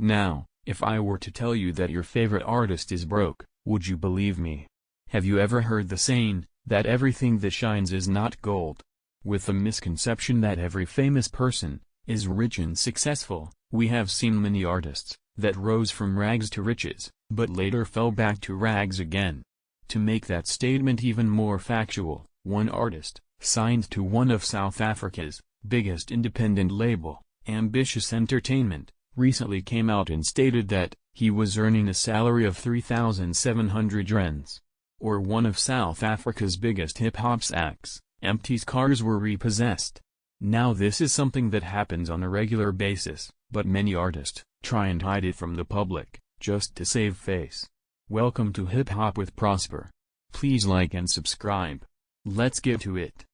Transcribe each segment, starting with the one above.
Now, if I were to tell you that your favorite artist is broke, would you believe me? Have you ever heard the saying, that everything that shines is not gold? With the misconception that every famous person is rich and successful, we have seen many artists that rose from rags to riches, but later fell back to rags again. To make that statement even more factual, one artist, signed to one of South Africa's biggest independent label, Ambitious Entertainment, recently came out and stated that he was earning a salary of 3,700 rands. Or one of South Africa's biggest hip-hop acts, Empty's cars were repossessed. Now this is something that happens on a regular basis, but many artists try and hide it from the public, just to save face. Welcome to Hip Hop with Prosper. Please like and subscribe. Let's get to it.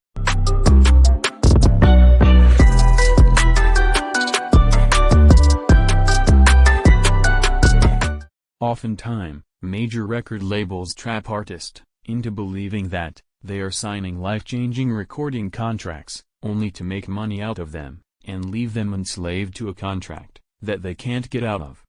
Oftentimes, major record labels trap artists into believing that they are signing life-changing recording contracts, only to make money out of them, and leave them enslaved to a contract that they can't get out of.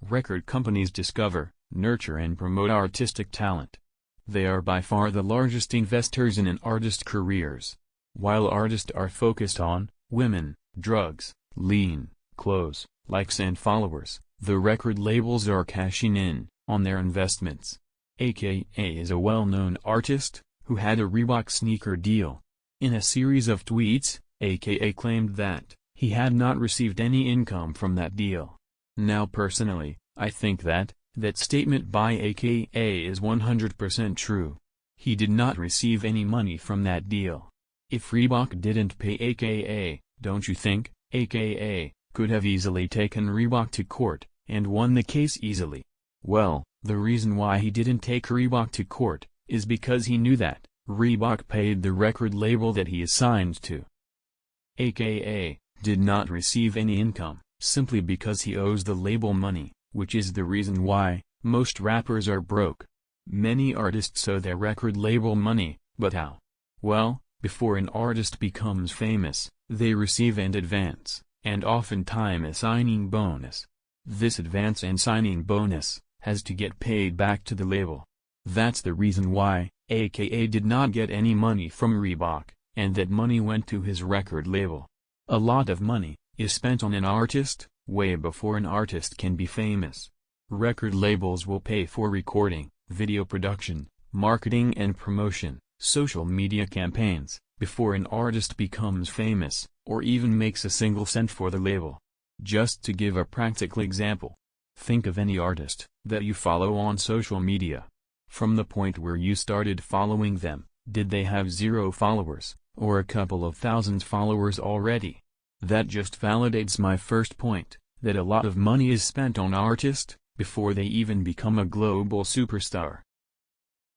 Record companies discover, nurture and promote artistic talent. They are by far the largest investors in an artist's careers. While artists are focused on women, drugs, lean, clothes, likes and followers, the record labels are cashing in on their investments. AKA is a well-known artist who had a Reebok sneaker deal. In a series of tweets, AKA claimed that he had not received any income from that deal. Now personally, I think that statement by AKA is 100% true. He did not receive any money from that deal. If Reebok didn't pay AKA, don't you think AKA could have easily taken Reebok to court and won the case easily? Well, the reason why he didn't take Reebok to court is because he knew that Reebok paid the record label that he is signed to. AKA did not receive any income, simply because he owes the label money, which is the reason why most rappers are broke. Many artists owe their record label money, but how? Well, before an artist becomes famous, they receive an advance, and oftentimes a signing bonus. This advance and signing bonus has to get paid back to the label. That's the reason why AKA did not get any money from Reebok, and that money went to his record label. A lot of money is spent on an artist way before an artist can be famous. Record labels will pay for recording, video production, marketing and promotion, social media campaigns, before an artist becomes famous, or even makes a single cent for the label. Just to give a practical example, think of any artist that you follow on social media. From the point where you started following them, did they have 0 followers, or a couple of thousand followers already? That just validates my first point, that a lot of money is spent on artists before they even become a global superstar.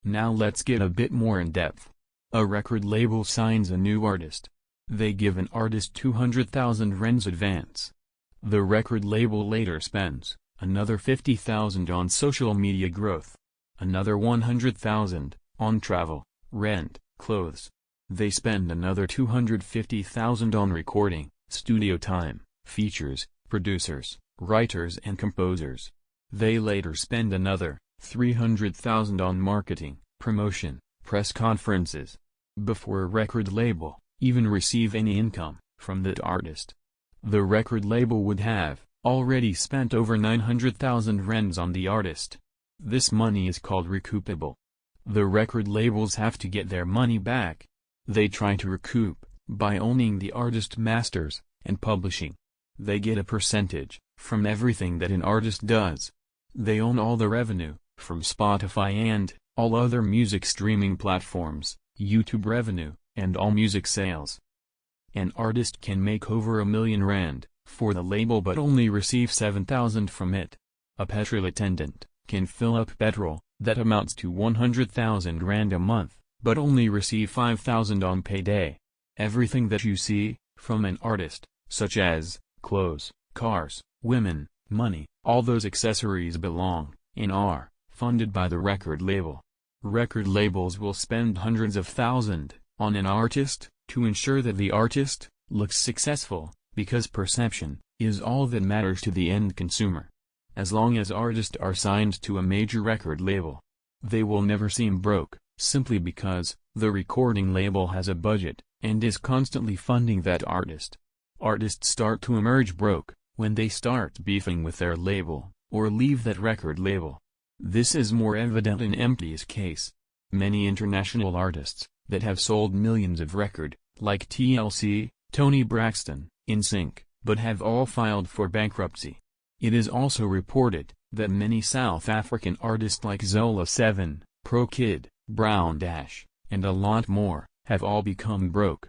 Now let's get a bit more in depth. A record label signs a new artist. They give an artist 200,000 rands advance. The record label later spends another 50,000 on social media growth, another 100,000 on travel, rent, clothes. They spend another 250,000 on recording, studio time, features, producers, writers and composers. They later spend another 300,000 on marketing, promotion, press conferences, before a record label even receive any income from that artist. The record label would have already spent over 900,000 rands on the artist. This money is called recoupable. The record labels have to get their money back. They try to recoup by owning the artist masters and publishing. They get a percentage from everything that an artist does. They own all the revenue from Spotify and all other music streaming platforms, YouTube revenue, and all music sales. An artist can make over R1 million for the label but only receive 7,000 from it. A petrol attendant can fill up petrol that amounts to 100,000 rand a month, but only receive 5,000 on payday. Everything that you see from an artist, such as clothes, cars, women, money, all those accessories belong and are funded by the record label. Record labels will spend hundreds of thousands on an artist to ensure that the artist looks successful, because perception is all that matters to the end consumer. as long as artists are signed to a major record label. They will never seem broke, simply because the recording label has a budget and is constantly funding that artist. Artists start to emerge broke when they start beefing with their label, or leave that record label. This is more evident in Empty's case. Many international artists that have sold millions of records, like TLC, Tony Braxton, NSYNC, but have all filed for bankruptcy. It is also reported that many South African artists like Zola 7, Pro Kid, Brown Dash, and a lot more, have all become broke.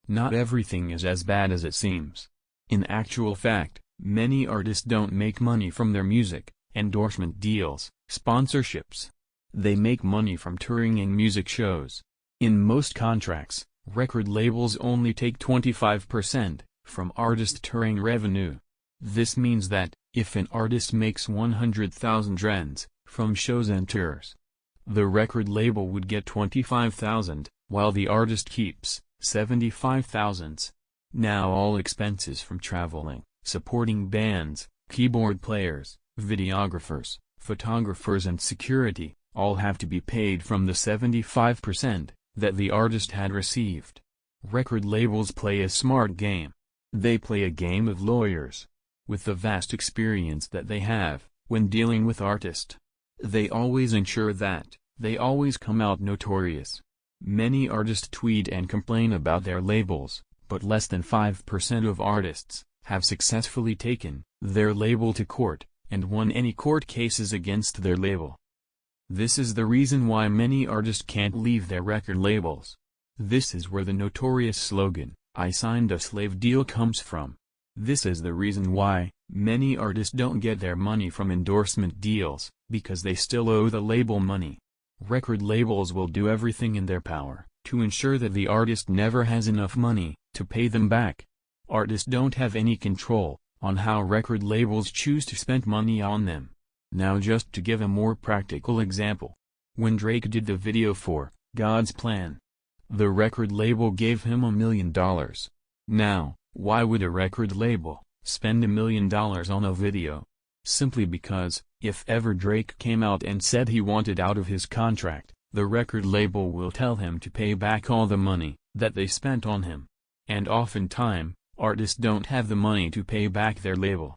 Not everything is as bad as it seems. In actual fact, many artists don't make money from their music, endorsement deals, sponsorships. They make money from touring and music shows. In most contracts, record labels only take 25% from artist touring revenue. This means that, if an artist makes 100,000 rands from shows and tours, the record label would get 25,000, while the artist keeps 75,000. Now all expenses from traveling, supporting bands, keyboard players, videographers, photographers and security, all have to be paid from the 75% that the artist had received. Record labels play a smart game. They play a game of lawyers. With the vast experience that they have when dealing with artists, they always ensure that they always come out notorious. Many artists tweet and complain about their labels, but less than 5% of artists have successfully taken their label to court and won any court cases against their label. This is the reason why many artists can't leave their record labels. This is where the notorious slogan, "I signed a slave deal" comes from. This is the reason why many artists don't get their money from endorsement deals, because they still owe the label money. Record labels will do everything in their power to ensure that the artist never has enough money to pay them back. Artists don't have any control on how record labels choose to spend money on them. Now, just to give a more practical example, when Drake did the video for God's Plan, the record label gave him $1 million. Now, why would a record label spend $1 million on a video? Simply because, if ever Drake came out and said he wanted out of his contract, the record label will tell him to pay back all the money that they spent on him. And oftentimes, artists don't have the money to pay back their label.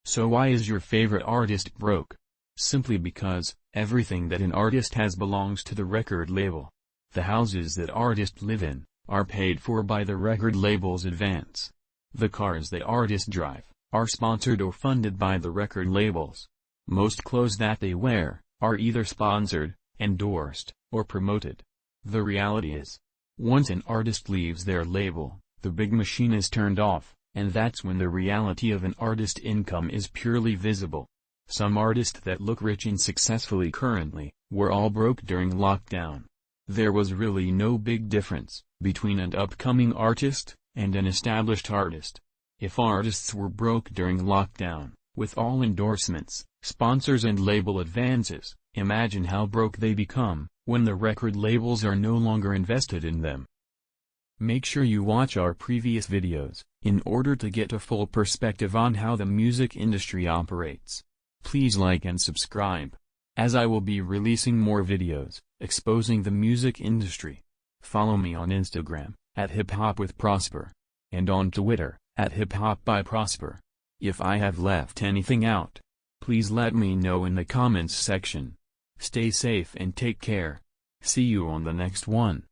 So why is your favorite artist broke? Simply because everything that an artist has belongs to the record label. The houses that artists live in are paid for by the record label's advance. The cars that artists drive are sponsored or funded by the record labels. Most clothes that they wear are either sponsored, endorsed, or promoted. The reality is, once an artist leaves their label, the big machine is turned off, and that's when the reality of an artist's income is purely visible. Some artists that look rich and successfully currently were all broke during lockdown. There was really no big difference between an upcoming artist and an established artist. If artists were broke during lockdown, with all endorsements, sponsors and label advances, imagine how broke they become when the record labels are no longer invested in them. Make sure you watch our previous videos in order to get a full perspective on how the music industry operates. Please like and subscribe, as I will be releasing more videos exposing the music industry. Follow me on Instagram @hiphopwithprosper and on Twitter @hiphopbyprosper. If I have left anything out, please let me know in the comments section. Stay safe and take care. See you on the next one.